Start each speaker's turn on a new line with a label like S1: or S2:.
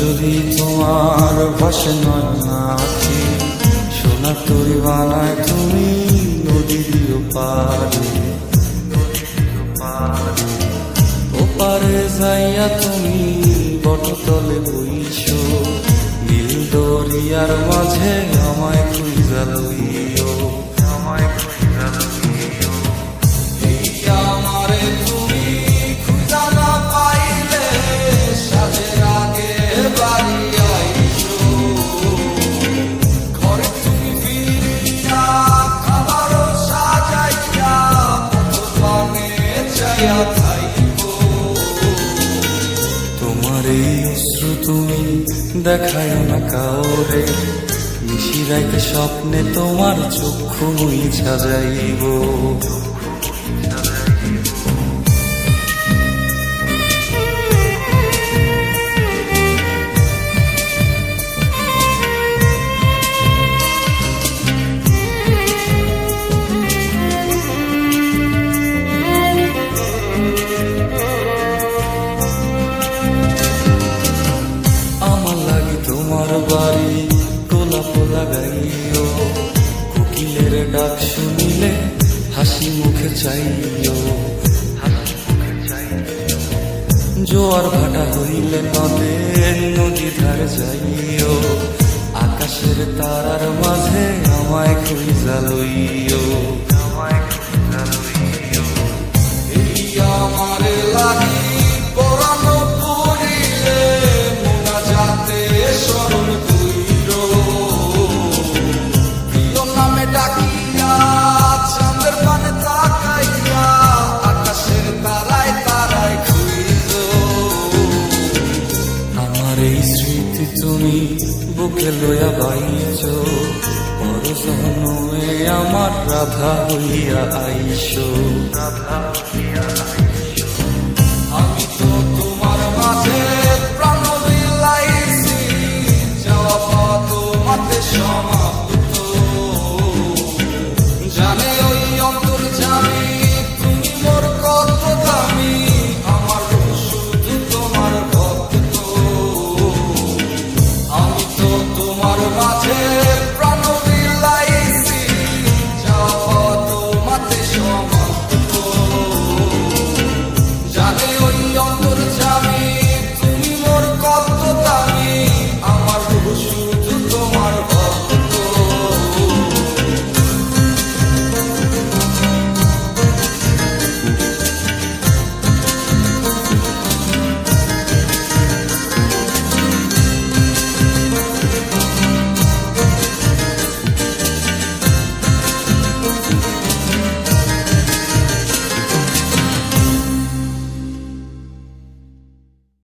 S1: যদি তোমার ভাসে নয়নাথি, সোনার তরি বানায় তুমি নদী দিও পারে। ওপারে যাইয়া তুমি বটতলে বইছো, নীল দরিয়ার মাঝে আমায় খুঁজা লইও। এই আমারে তুমি খুঁজা না পাইলে সাজের আগে বাড়ি আইসো। ঘরে তুমি ফিরিয়া খাবারও সাজাইয়া পানে চাইয়া খাইবো। তোমার এই অশ্রু তুমি দেখায় না কাউরে, নিশিরাইতে স্বপ্নে তোমার চক্ষু মুইছা যাইব। আমার লাগি তোমার বাড়ি গোলাপ লাগাইও, কোকিলের ডাক শুনিলে হাসি মুখে চাইও। জোয়ার ভাটা হইলে নদে নদী ধারে যাইও, আকাশের তারার মাঝে আমায় খুঁজা লইও। এই আমারে লাগি পরানো পড়িলে মোনা যাতে স্মরণ কইরো। প্রিয় নামে ডাকিয়া চাঁদের পানে তাকাইয়া আকাশের তারায় তারায় খুঁজো। আমার এই স্মৃতি তুমি বুকে লইয়া বাইছো, পর জন্মে আমার রাধা হইয়া আইসো। আমি তো তোমার মাঝে প্রাণ বিলাইছি, যাওয়া তোমাতে সমান।